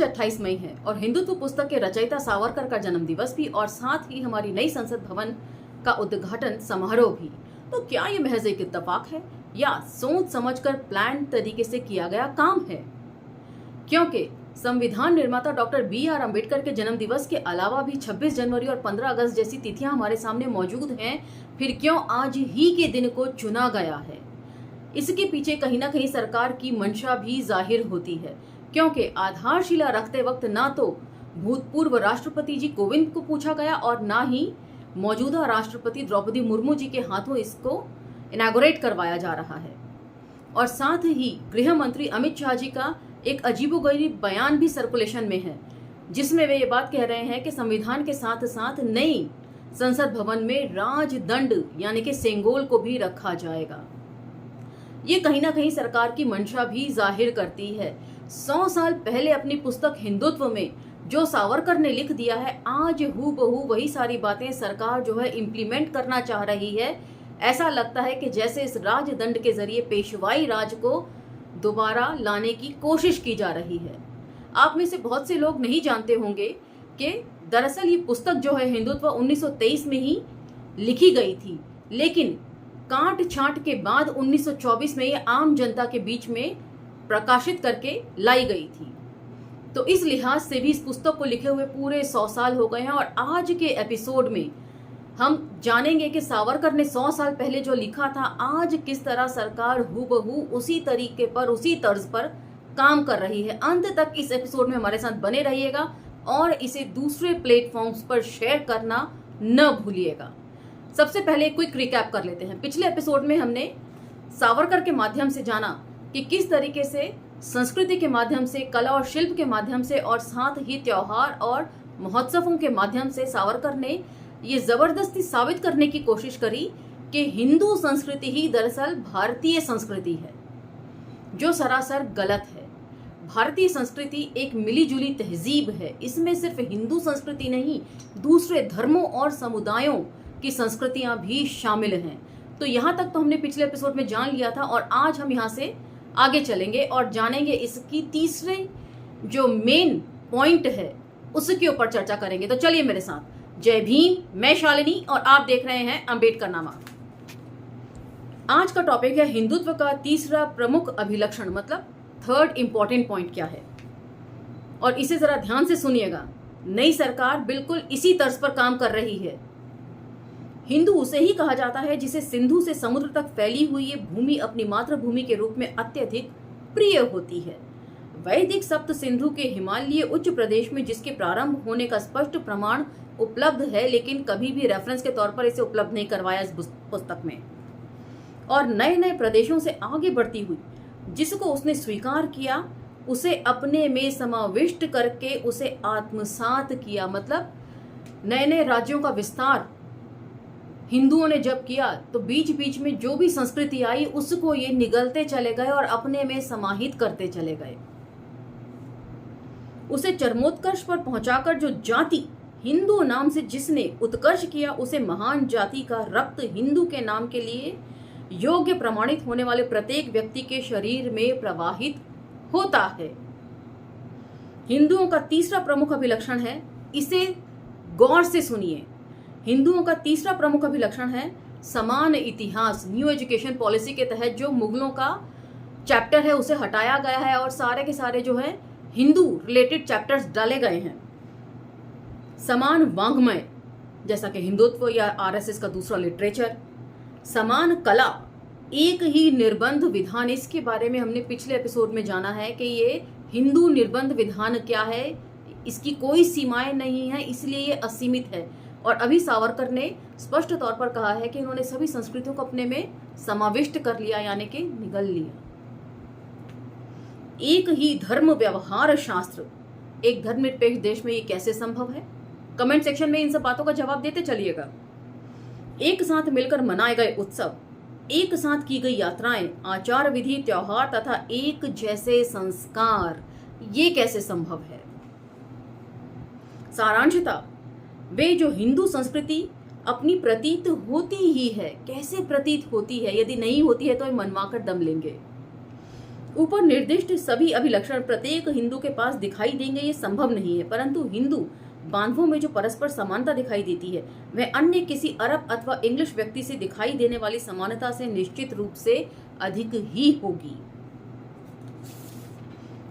28 मई है और हिंदुत्व पुस्तक के रचयिता सावरकर का जन्म दिवस भी और साथ ही हमारी नई संसद भवन का उद्घाटन समारोह भी। तो क्या ये महज एक इत्तेफाक है या सोच समझकर प्लान तरीके से किया गया काम है? क्योंकि संविधान निर्माता डॉक्टर BR अम्बेडकर के जन्म दिवस के अलावा भी 26 जनवरी और 15 अगस्त जैसी तिथियां हमारे सामने मौजूद हैं, फिर क्यों आज ही के दिन को चुना गया है? इसके पीछे कहीं ना कहीं सरकार की मंशा भी जाहिर होती है, क्योंकि आधारशिला रखते वक्त ना तो भूतपूर्व राष्ट्रपति जी कोविंद को पूछा गया और ना ही मौजूदा राष्ट्रपति द्रौपदी मुर्मू जी के हाथों इसको इनॉग्रेट करवाया जा रहा है। और साथ ही गृह मंत्री अमित शाह जी का एक अजीबोगरीब बयान भी सर्कुलेशन में है, जिसमें वे ये बात कह रहे हैं कि संविधान के साथ साथ नई संसद भवन में राजदंड यानी कि सेंगोल को भी रखा जाएगा। ये कहीं ना कहीं सरकार की मंशा भी जाहिर करती है। 100 साल पहले अपनी पुस्तक हिंदुत्व में जो सावरकर ने लिख दिया है, आज हूबहू वही सारी बातें सरकार जो है इम्प्लीमेंट करना चाह रही है। ऐसा लगता है कि जैसे इस राजदंड के जरिए पेशवाई राज को दोबारा लाने की कोशिश की जा रही है। आप में से बहुत से लोग नहीं जानते होंगे कि दरअसल ये पुस्तक जो है हिंदुत्व 1923 में ही लिखी गई थी, लेकिन काट छांट के बाद 1924 में ये आम जनता के बीच में प्रकाशित करके लाई गई थी। तो इस लिहाज से भी इस पुस्तक को लिखे हुए पूरे 100 साल हो गए हैं और आज के एपिसोड में हम जानेंगे कि सावरकर ने 100 साल पहले जो लिखा था, आज किस तरह सरकार हूबहू उसी तरीके पर, उसी तर्ज पर काम कर रही है। अंत तक इस एपिसोड में हमारे साथ बने रहिएगा और इसे दूसरे प्लेटफॉर्म्स पर शेयर करना न भूलिएगा। सबसे पहले क्विक रिकैप कर लेते हैं। पिछले एपिसोड में हमने सावरकर के माध्यम से जाना कि किस तरीके से संस्कृति के माध्यम से, कला और शिल्प के माध्यम से और साथ ही त्योहार और महोत्सवों के माध्यम से सावरकर ने ये जबरदस्ती साबित करने की कोशिश करी कि हिंदू संस्कृति ही दरअसल भारतीय संस्कृति है, जो सरासर गलत है। भारतीय संस्कृति एक मिलीजुली तहजीब है। इसमें सिर्फ हिंदू संस्कृति नहीं, दूसरे धर्मों और समुदायों की संस्कृतियां भी शामिल हैं। तो यहाँ तक तो हमने पिछले एपिसोड में जान लिया था और आज हम यहाँ से आगे चलेंगे और जानेंगे इसकी तीसरे जो मेन पॉइंट है उसके ऊपर चर्चा करेंगे। तो चलिए मेरे साथ। जय भीम, मैं शालिनी और आप देख रहे हैं अम्बेडकरनामा। आज का टॉपिक है हिंदुत्व का तीसरा प्रमुख अभिलक्षण, मतलब थर्ड इंपॉर्टेंट पॉइंट क्या है। और इसे जरा ध्यान से सुनिएगा। नई सरकार बिल्कुल इसी तर्ज पर काम कर रही है। हिंदू उसे ही कहा जाता है जिसे सिंधु से समुद्र तक फैली हुई ये भूमि अपनी मातृभूमि के रूप में अत्यधिक प्रिय होती है। वैदिक सप्त सिंधु के हिमालयी उच्च प्रदेश में जिसके प्रारंभ होने का स्पष्ट प्रमाण उपलब्ध है, लेकिन कभी भी रेफरेंस के तौर पर इसे उपलब्ध नहीं करवाया इस पुस्तक में। और नए नए प्रदेशों से आगे बढ़ती हुई जिसको उसने स्वीकार किया, उसे अपने में समाविष्ट करके उसे आत्मसात किया। मतलब नए नए राज्यों का विस्तार हिंदुओं ने जब किया तो बीच बीच में जो भी संस्कृति आई उसको ये निगलते चले गए और अपने में समाहित करते चले गए। उसे चरमोत्कर्ष पर पहुंचाकर जो जाति हिंदू नाम से जिसने उत्कर्ष किया, उसे महान जाति का रक्त हिंदू के नाम के लिए योग्य प्रमाणित होने वाले प्रत्येक व्यक्ति के शरीर में प्रवाहित होता है। हिंदुओं का तीसरा प्रमुख अभिलक्षण है, इसे गौर से सुनिए। हिंदुओं का तीसरा प्रमुख अभिलक्षण है समान इतिहास। न्यू एजुकेशन पॉलिसी के तहत जो मुगलों का चैप्टर है उसे हटाया गया है और सारे के सारे जो है हिंदू रिलेटेड चैप्टर्स डाले गए हैं। समान वांग्मय, जैसा कि हिंदुत्व या आरएसएस का दूसरा लिटरेचर। समान कला, एक ही निर्बंध विधान। इसके बारे में हमने पिछले एपिसोड में जाना है कि ये हिंदू निर्बंध विधान क्या है, इसकी कोई सीमाएं नहीं है, इसलिए ये असीमित है। और अभी सावरकर ने स्पष्ट तौर पर कहा है कि इन्होंने सभी संस्कृतियों को अपने में समाविष्ट कर लिया, यानी कि निगल लिया। एक ही धर्म व्यवहार शास्त्र। एक धर्मनिरपेक्ष देश में ये कैसे संभव है? कमेंट सेक्शन में इन सब बातों का जवाब देते चलिएगा। एक साथ मिलकर मनाए गए उत्सव, एक साथ की गई यात्राएं, आचार विधि, त्योहार तथा एक जैसे संस्कार, ये कैसे संभव है? सारांशतः वे जो हिंदू संस्कृति अपनी प्रतीत होती ही है, कैसे प्रतीत होती है, यदि नहीं होती है तो मनवा कर दम लेंगे। ऊपर निर्दिष्ट सभी अभिलक्षण प्रत्येक हिंदू के पास दिखाई देंगे ये संभव नहीं है, परंतु हिंदू बांधवों में जो परस्पर समानता दिखाई देती है वह अन्य किसी अरब अथवा इंग्लिश व्यक्ति से दिखाई देने वाली समानता से निश्चित रूप से अधिक ही होगी।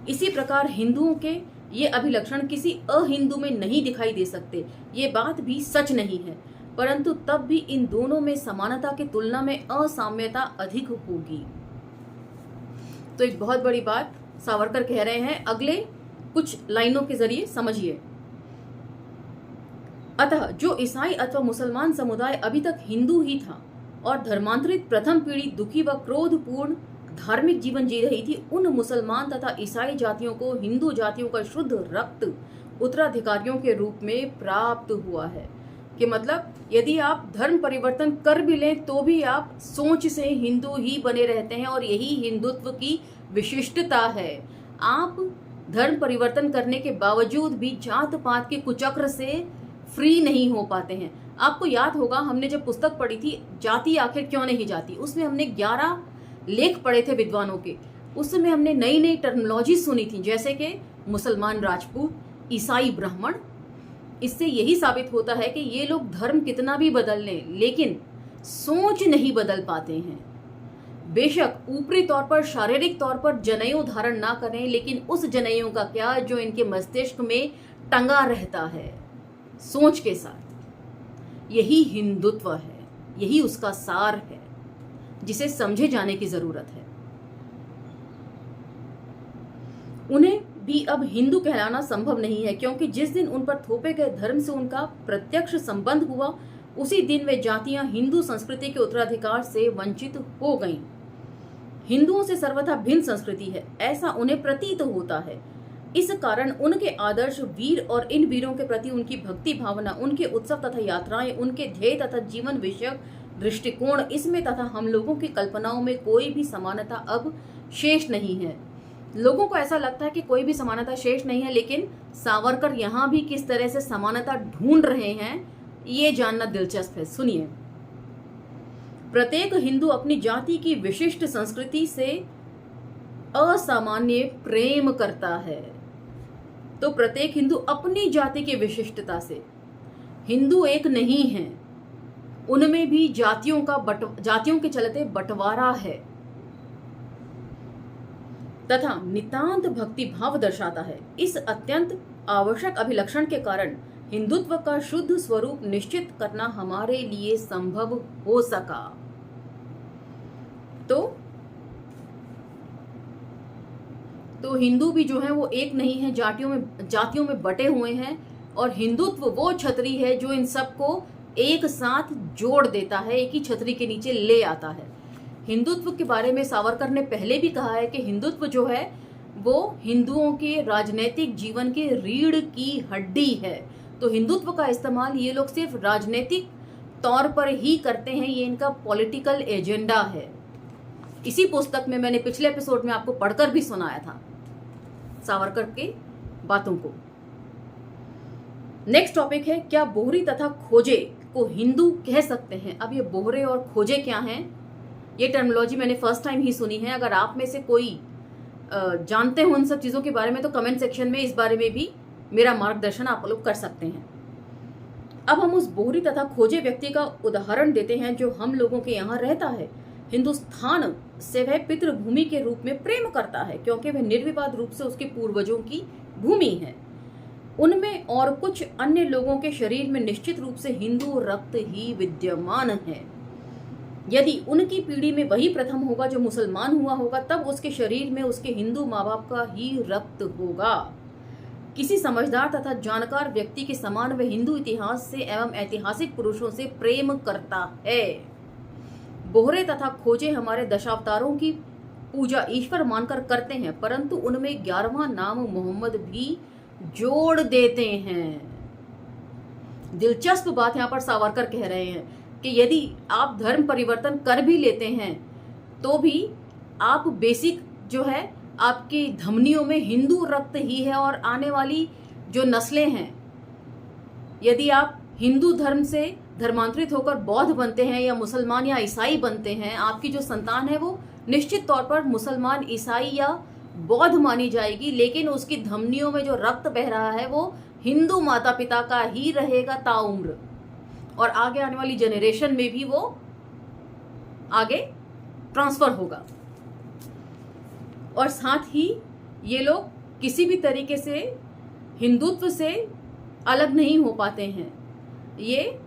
इसी प्रकार हिंदुओं के ये अभिलक्षण किसी अहिंदू में नहीं दिखाई दे सकते, ये बात भी सच नहीं है, परंतु तब भी इन दोनों में समानता की तुलना में असाम्यता अधिक होगी। तो एक बहुत बड़ी बात सावरकर कह रहे हैं, अगले कुछ लाइनों के जरिए समझिए। अतः जो ईसाई अथवा मुसलमान समुदाय अभी तक हिंदू ही था और धर्मांतरित प्रथम पीढ़ी दुखी व क्रोधपूर्ण धार्मिक जीवन जी रही थी, उन मुसलमान तथा ईसाई जातियों को हिंदू जातियों का शुद्ध रक्त उत्तराधिकारियों के रूप में प्राप्त हुआ है। कि मतलब यदि आप धर्म परिवर्तन कर भी लें तो भी आप सोच से हिंदू ही बने रहते हैं और यही हिंदुत्व की विशिष्टता है। आप धर्म परिवर्तन करने के बावजूद भी जात पात के कुचक्र से फ्री नहीं हो पाते हैं। आपको याद होगा हमने जब पुस्तक पढ़ी थी जाति आखिर क्यों नहीं जाती, उसमें हमने 11 लेख पढ़े थे विद्वानों के। उस समय हमने नई नई टर्मिनोलॉजी सुनी थी, जैसे कि मुसलमान राजपूत, ईसाई ब्राह्मण। इससे यही साबित होता है कि ये लोग धर्म कितना भी बदल लें लेकिन सोच नहीं बदल पाते हैं। बेशक ऊपरी तौर पर शारीरिक तौर पर जनेऊ धारण ना करें, लेकिन उस जनेऊ का क्या जो इनके मस्तिष्क में टंगा रहता है सोच के साथ, यही हिंदुत्व है, यही उसका सार है जिसे समझे जाने की जरूरत है। उन्हें भी अब हिंदू कहलाना संभव नहीं है, क्योंकि जिस दिन उन पर थोपे गए धर्म से उनका प्रत्यक्ष संबंध हुआ उसी दिन वे जातियां हिंदू संस्कृति के उत्तराधिकार से वंचित हो गईं। हिंदुओं से सर्वथा भिन्न संस्कृति है ऐसा उन्हें प्रतीत होता है। इस कारण उनके आदर्श, वीर और इन वीरों के प्रति उनकी भक्ति भावना, उनके उत्सव तथा यात्राएं, उनके ध्येय तथा जीवन विषयक दृष्टिकोण, इसमें तथा हम लोगों की कल्पनाओं में कोई भी समानता अब शेष नहीं है। लोगों को ऐसा लगता है कि कोई भी समानता शेष नहीं है, लेकिन सावरकर यहाँ भी किस तरह से समानता ढूंढ रहे हैं ये जानना दिलचस्प है। सुनिए, प्रत्येक हिंदू अपनी जाति की विशिष्ट संस्कृति से असामान्य प्रेम करता है। तो प्रत्येक हिंदू अपनी जाति की विशिष्टता से, हिंदू एक नहीं है, उनमें भी जातियों के चलते बंटवारा है तथा नितांत भक्ति भाव दर्शाता है। इस अत्यंत आवश्यक अभिलक्षण के कारण हिंदुत्व का शुद्ध स्वरूप निश्चित करना हमारे लिए संभव हो सका। तो हिंदू भी जो है वो एक नहीं है, जातियों में बटे हुए हैं, और हिंदुत्व वो छतरी है जो इन सबको एक साथ जोड़ देता है, एक ही छतरी के नीचे ले आता है। हिंदुत्व के बारे में सावरकर ने पहले भी कहा है कि हिंदुत्व जो है वो हिंदुओं के राजनीतिक जीवन के रीढ़ की हड्डी है। तो हिंदुत्व का इस्तेमाल ये लोग सिर्फ राजनीतिक तौर पर ही करते हैं, ये इनका पॉलिटिकल एजेंडा है। इसी पुस्तक में मैंने पिछले एपिसोड में आपको पढ़कर भी सुनाया था सावरकर के बातों को। नेक्स्ट टॉपिक है, क्या बोहरी तथा खोजे को हिंदू कह सकते हैं? अब ये बोहरे और खोजे क्या हैं, ये टर्मिनोलॉजी मैंने फर्स्ट टाइम ही सुनी है। अगर आप में से कोई जानते हो उन सब चीज़ों के बारे में तो कमेंट सेक्शन में इस बारे में भी मेरा मार्गदर्शन आप लोग कर सकते हैं। अब हम उस बोहरी तथा खोजे व्यक्ति का उदाहरण देते हैं जो हम लोगों के यहाँ रहता है। हिंदुस्तान से वह पितृभूमि के रूप में प्रेम करता है, क्योंकि वह निर्विवाद रूप से उसके पूर्वजों की भूमि है। उनमें और कुछ अन्य लोगों के शरीर में निश्चित रूप से हिंदू रक्त ही विद्यमान है। यदि उनकी पीढ़ी में वही प्रथम होगा जो मुसलमान हुआ होगा, तब उसके शरीर में उसके हिंदू माँ बाप का ही रक्त होगा। किसी समझदार तथा जानकार व्यक्ति के समान वह हिंदू इतिहास से एवं ऐतिहासिक पुरुषों से प्रेम करता है। बोहरे तथा खोजे हमारे दशावतारों की पूजा ईश्वर मानकर करते हैं, परंतु उनमें 11वां नाम मोहम्मद भी जोड़ देते हैं। दिलचस्प बात यहाँ पर सावरकर कह रहे हैं कि यदि आप धर्म परिवर्तन कर भी लेते हैं तो भी आप बेसिक जो है आपकी धमनियों में हिंदू रक्त ही है, और आने वाली जो नस्लें हैं, यदि आप हिंदू धर्म से धर्मांतरित होकर बौद्ध बनते हैं या मुसलमान या ईसाई बनते हैं, आपकी जो संतान है वो निश्चित तौर पर मुसलमान, ईसाई या बौद्ध मानी जाएगी, लेकिन उसकी धमनियों में जो रक्त बह रहा है वो हिंदू माता पिता का ही रहेगा ताउम्र, और आगे आने वाली जनरेशन में भी वो आगे ट्रांसफर होगा। और साथ ही ये लोग किसी भी तरीके से हिंदुत्व से अलग नहीं हो पाते हैं। ये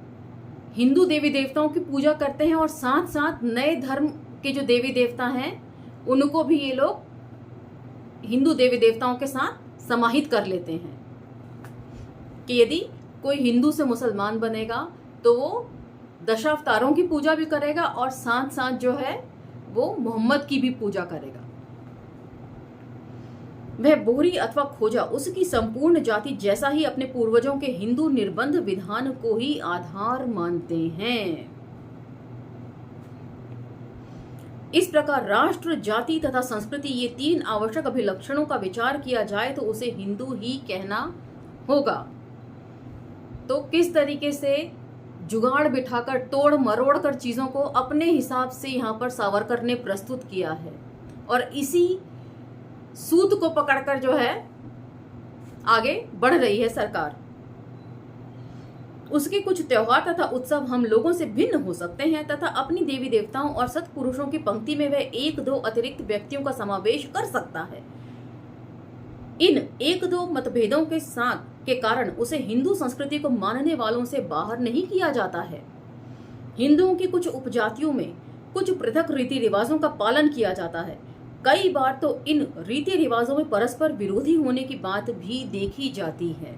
हिंदू देवी देवताओं की पूजा करते हैं और साथ साथ नए धर्म के जो देवी देवता हैं उनको भी ये लोग हिंदू देवी देवताओं के साथ समाहित कर लेते हैं कि यदि कोई हिंदू से मुसलमान बनेगा तो वो दशावतारों की पूजा भी करेगा और साथ साथ जो है वो मोहम्मद की भी पूजा करेगा। वह बोहरी अथवा खोजा उसकी संपूर्ण जाति जैसा ही अपने पूर्वजों के हिंदू निर्बंध विधान को ही आधार मानते हैं। इस प्रकार राष्ट्र, जाति तथा संस्कृति, ये तीन आवश्यक अभिलक्षणों का विचार किया जाए तो उसे हिंदू ही कहना होगा। तो किस तरीके से जुगाड़ बिठाकर, तोड़ मरोड़ कर चीजों को अपने हिसाब से यहाँ पर सावरकर ने प्रस्तुत किया है, और इसी सूत को पकड़कर जो है आगे बढ़ रही है सरकार। उसके कुछ त्योहार तथा उत्सव हम लोगों से भिन्न हो सकते हैं तथा अपनी देवी देवताओं और सत्पुरुषों की पंक्ति में वह एक दो अतिरिक्त व्यक्तियों का समावेश कर सकता है। इन एक दो मतभेदों के साथ के कारण उसे हिंदू संस्कृति को मानने वालों से बाहर नहीं किया जाता है। हिंदुओं की कुछ उपजातियों में कुछ पृथक रीति रिवाजों का पालन किया जाता है। कई बार तो इन रीति रिवाजों में परस्पर विरोधी होने की बात भी देखी जाती है।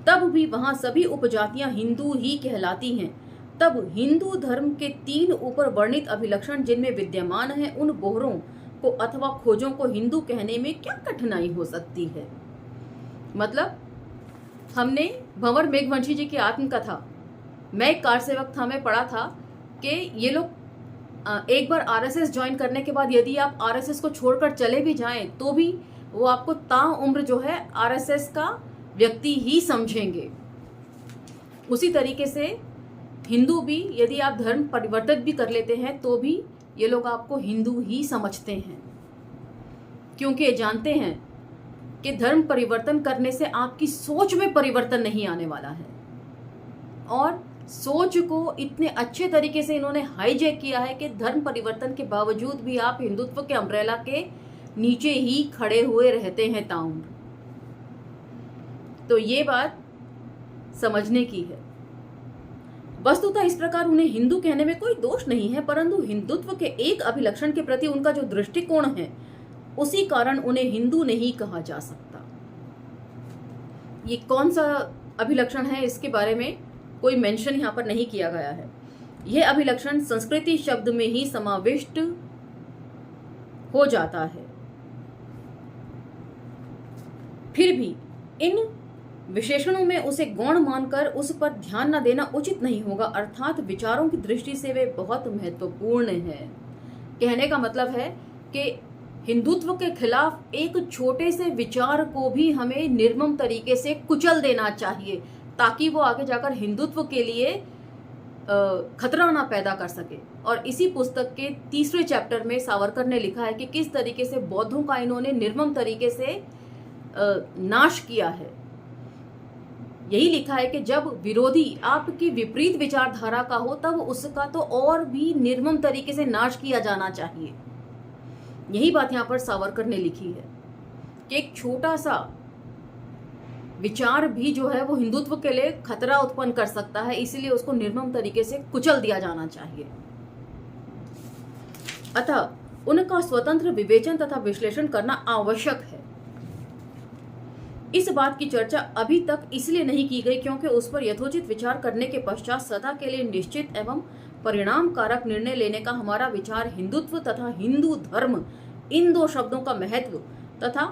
तब भी वहां सभी उपजातियां हिंदू ही कहलाती हैं। तब हिंदू धर्म के तीन ऊपर वर्णित अभिलक्षण जिनमें विद्यमान है, उन बोहरों को अथवा खोजों को हिंदू कहने में क्या कठिनाई हो सकती है। मतलब हमने भंवर मेघवंशी जी की आत्मकथा मैं एक कार सेवक था में पढ़ा था कि ये लोग एक बार आरएसएस ज्वाइन करने के बाद यदि आप आरएसएस को छोड़कर चले भी जाएं तो भी वो आपको ताउम्र जो है आरएसएस का व्यक्ति ही समझेंगे। उसी तरीके से हिंदू भी यदि आप धर्म परिवर्तित भी कर लेते हैं तो भी ये लोग आपको हिंदू ही समझते हैं, क्योंकि ये जानते हैं कि धर्म परिवर्तन करने से आपकी सोच में परिवर्तन नहीं आने वाला है। और सोच को इतने अच्छे तरीके से इन्होंने हाईजैक किया है कि धर्म परिवर्तन के बावजूद भी आप हिंदुत्व के अम्ब्रेला के नीचे ही खड़े हुए रहते हैं ताउम्र। तो ये बात समझने की है। वस्तुतः इस प्रकार उन्हें हिंदू कहने में कोई दोष नहीं है, परंतु हिंदुत्व के एक अभिलक्षण के प्रति उनका जो दृष्टिकोण है उसी कारण उन्हें हिंदू नहीं कहा जा सकता। ये कौन सा अभिलक्षण है इसके बारे में कोई मेंशन यहाँ पर नहीं किया गया है। यह अभिलक्षण संस्कृति शब्द में ही समाविष्ट हो जाता है। फिर भी इन विशेषणों में उसे गौण मानकर उस पर ध्यान न देना उचित नहीं होगा, अर्थात विचारों की दृष्टि से वे बहुत महत्वपूर्ण है। कहने का मतलब है कि हिंदुत्व के खिलाफ एक छोटे से विचार को भी हमें निर्मम तरीके से कुचल देना चाहिए ताकि वो आगे जाकर हिंदुत्व के लिए खतरा ना पैदा कर सके। और इसी पुस्तक के तीसरे चैप्टर में सावरकर ने लिखा है कि किस तरीके से बौद्धों का इन्होंने निर्मम तरीके से नाश किया है। यही लिखा है कि जब विरोधी आपकी विपरीत विचारधारा का हो तब उसका तो और भी निर्मम तरीके से नाश किया जाना चाहिए। यही बात यहाँ पर सावरकर ने लिखी है कि एक छोटा सा विचार भी जो है वो हिंदुत्व के लिए खतरा उत्पन्न कर सकता है, इसीलिए उसको निर्मम तरीके से कुचल दिया जाना चाहिए। अतः उनका स्वतंत्र विवेचन तथा विश्लेषण करना आवश्यक है। इस बात की चर्चा अभी तक इसलिए नहीं की गई क्योंकि उस पर यथोचित विचार करने के पश्चात सदा के लिए निश्चित एवं परिणाम कारक निर्णय लेने का हमारा विचार हिंदुत्व तथा हिंदू धर्म इन दो शब्दों का महत्व तथा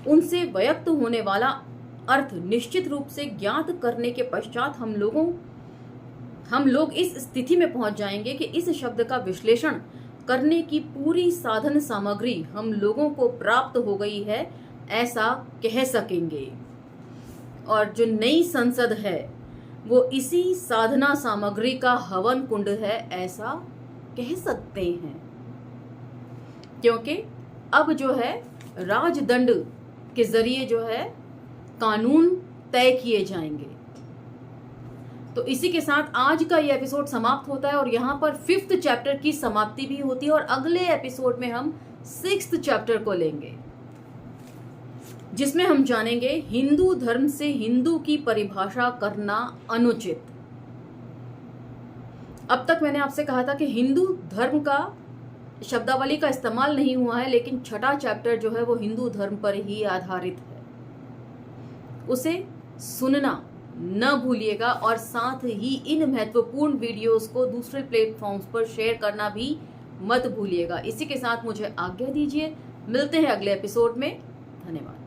उनसे व्यक्त होने वाला अर्थ निश्चित रूप से ज्ञात करने के पश्चात हम लोग इस स्थिति में पहुंच जाएंगे कि इस शब्द का विश्लेषण करने की पूरी साधन सामग्री हम लोगों को प्राप्त हो गई है, ऐसा कह सकेंगे। और जो नई संसद है वो इसी साधना सामग्री का हवन कुंड है, ऐसा कह सकते हैं। क्योंकि अब जो है राजदंड के जरिए जो है कानून तय किए जाएंगे। तो इसी के साथ आज का ये एपिसोड समाप्त होता है और यहाँ पर 5th चैप्टर की समाप्ति भी होती है और अगले एपिसोड में हम 6th चैप्टर को लेंगे, जिसमें हम जानेंगे हिंदू धर्म से हिंदू की परिभाषा करना अनुचित। अब तक मैंने आपसे कहा था कि हिंदू धर्म का शब्दावली का इस्तेमाल नहीं हुआ है, लेकिन छठा चैप्टर जो है वो हिंदू धर्म पर ही आधारित है। उसे सुनना न भूलिएगा और साथ ही इन महत्वपूर्ण वीडियोस को दूसरे प्लेटफॉर्म्स पर शेयर करना भी मत भूलिएगा। इसी के साथ मुझे आज्ञा दीजिए, मिलते हैं अगले एपिसोड में। धन्यवाद।